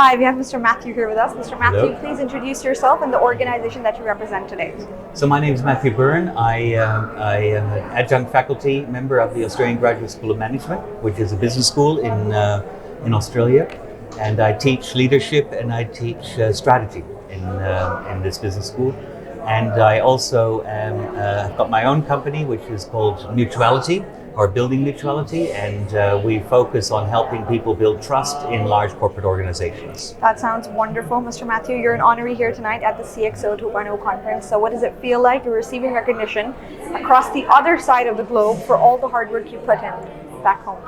Hi, we have Mr. Matthew here with us. Mr. Matthew, Hello. please introduce yourself and the organization that you represent today. So my name is Matthew Byrne. I am an adjunct faculty member of the Australian Graduate School of Management, which is a business school in Australia. And I teach leadership and I teach strategy in this business school. And I also have got my own company, which is called Mutuality, or Building Mutuality, and we focus on helping people build trust in large corporate organizations. That sounds wonderful, Mr. Matthew. You're an honoree here tonight at the CXO 2.0 conference. So what does it feel like? You're receiving recognition across the other side of the globe for all the hard work you put in back home.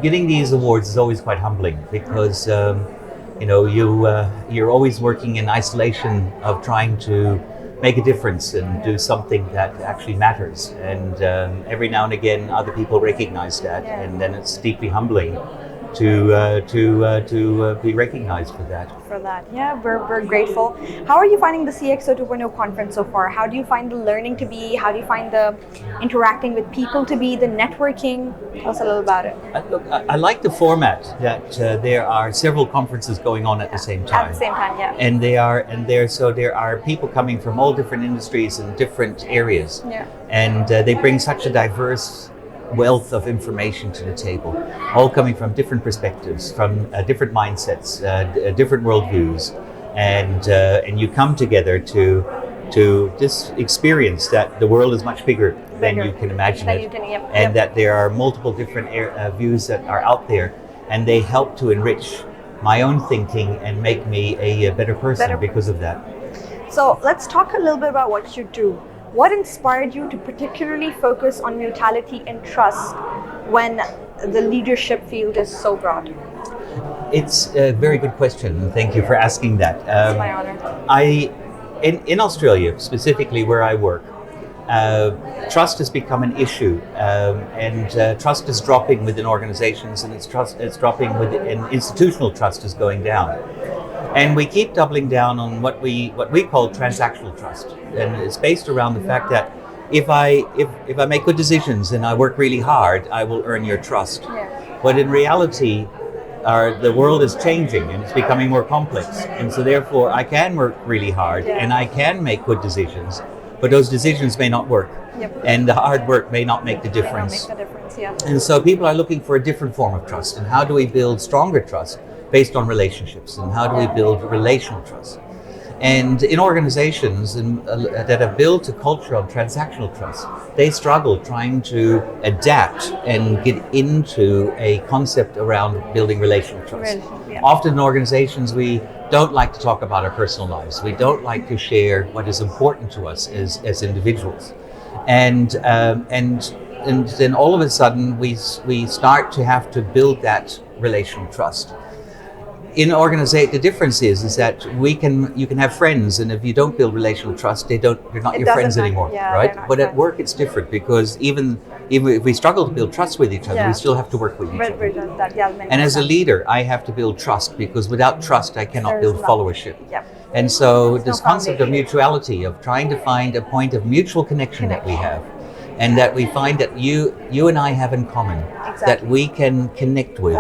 Getting these awards is always quite humbling because you're always working in isolation of trying to make a difference and do something that actually matters. And every now and again, other people recognize that, and then it's deeply humbling to be recognized for that. Yeah, we're grateful. How are you finding the CXO 2.0 conference so far? How do you find the learning to be? How do you find the interacting with people to be? The networking? Tell us a little about it. I like the format that there are several conferences going on at the same time. At the same time, yeah. And there are people coming from all different industries and different areas. Yeah. And they bring such a diverse wealth of information to the table, all coming from different perspectives, from different mindsets, different worldviews, and you come together to this experience that the world is much bigger than you can imagine it, and that there are multiple different views that are out there, and they help to enrich my own thinking and make me a better person because of that. So let's talk a little bit about what you do. What inspired you to particularly focus on mutuality and trust when the leadership field is so broad? It's a very good question. Thank you for asking that. It's my honor. In Australia, specifically where I work, trust has become an issue, and trust is dropping within organizations, and it's dropping within institutional trust is going down. And we keep doubling down on what we call transactional trust, and it's based around the fact that if I make good decisions and I work really hard, I will earn your trust. Yeah. But in reality, the world is changing and it's becoming more complex, and so therefore I can work really hard and I can make good decisions, but those decisions may not work, and the hard work may not make the difference. And so people are looking for a different form of trust, and how do we build stronger trust based on relationships, and how do we build relational trust? And in organizations that have built a culture of transactional trust, they struggle trying to adapt and get into a concept around building relational trust. Often in organizations, we don't like to talk about our personal lives. We don't like to share what is important to us as individuals. And then all of a sudden, we start to have to build that relational trust. In organization, the difference is that you can have friends, and if you don't build relational trust, they're not your friends anymore, right? But at work, it's different, because even if we struggle to build trust with each other, we still have to work with each other. And as a leader, I have to build trust, because without trust, I cannot build followership. And so this concept of mutuality, of trying to find a point of mutual connection that we have, and that we find that you and I have in common, that we can connect with,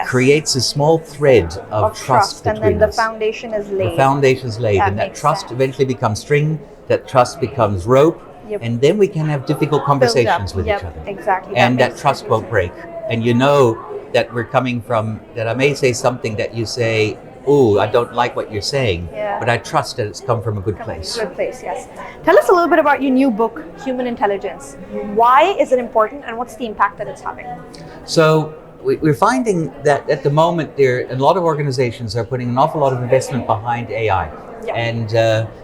creates a small thread of trust between us. And then the foundation is laid. The foundation is laid, and that trust eventually becomes string, that trust becomes rope, and then we can have difficult conversations with each other. Exactly. And that trust won't break. And you know that we're coming from, that I may say something that you say, "Oh, I don't like what you're saying," but I trust that it's come from a good place. Good place, yes. Tell us a little bit about your new book, Human Intelligence. Why is it important, and what's the impact that it's having? So we're finding that at the moment, a lot of organizations are putting an awful lot of investment behind AI. And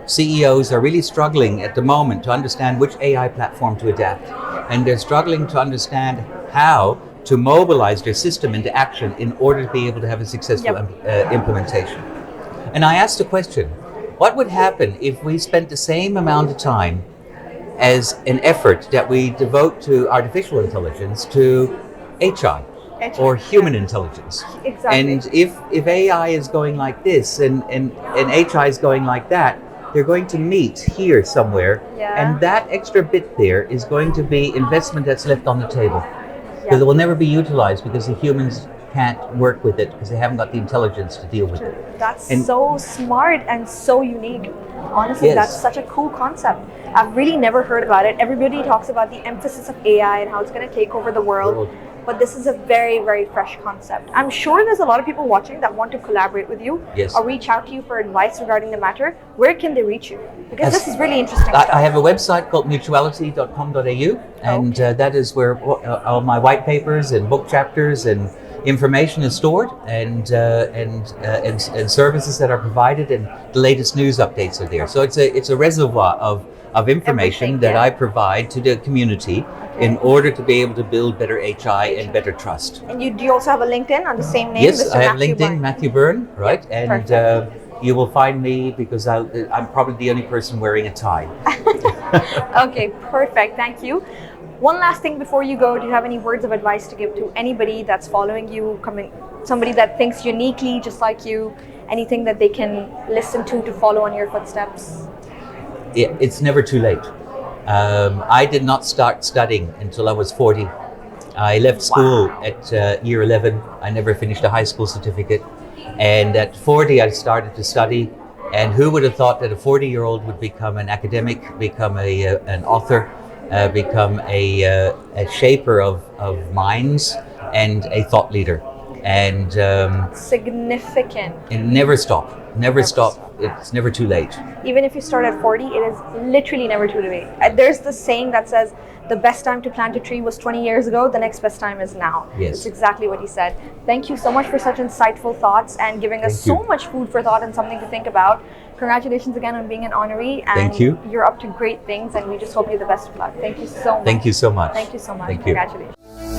CEOs are really struggling at the moment to understand which AI platform to adapt. And they're struggling to understand how to mobilize their system into action in order to be able to have a successful implementation. And I asked the question, what would happen if we spent the same amount of time as an effort that we devote to artificial intelligence to HI or human intelligence? And if AI is going like this and HI is going like that, they're going to meet here somewhere, and that extra bit there is going to be investment that's left on the table, because it will never be utilized, because the humans can't work with it because they haven't got the intelligence to deal with it. That's And- so smart and so unique. Honestly, Yes. that's such a cool concept. I've really never heard about it. Everybody talks about the emphasis of AI and how it's going to take over the world. But this is a very, very fresh concept. I'm sure there's a lot of people watching that want to collaborate with you Yes. or reach out to you for advice regarding the matter. Where can they reach you? Because Yes. this is really interesting I stuff. have a website called mutuality.com.au, and that is where all my white papers and book chapters and information is stored, and services that are provided, and the latest news updates are there. So it's a reservoir of information Everything, that yeah. I provide to the community in order to be able to build better HI and better trust. And do you also have a LinkedIn on the same name? Yes, Mr. I have Matthew LinkedIn, Byrne? Matthew Byrne, right? Yeah, and you will find me because I'm probably the only person wearing a tie. Okay, perfect. Thank you. One last thing before you go, do you have any words of advice to give to anybody that's following you, somebody that thinks uniquely just like you, anything that they can listen to follow on your footsteps? It's never too late. I did not start studying until I was 40. I left school at year 11. I never finished a high school certificate. And at 40, I started to study. And who would have thought that a 40-year-old would become an academic, become an author, become a shaper of minds and a thought leader. And Significant. and never stop. Never stop. It's never too late. Even if you start at 40, it is literally never too late. There's this saying that says the best time to plant a tree was 20 years ago, the next best time is now. Yes. It's exactly what he said. Thank you so much for such insightful thoughts and giving us Thank so you. much food for thought and something to think about. Congratulations again on being an honoree. And Thank you. You're up to great things, and we just hope you the best of luck. Thank you so much. Thank you so much. Thank you so much. Thank you. Congratulations.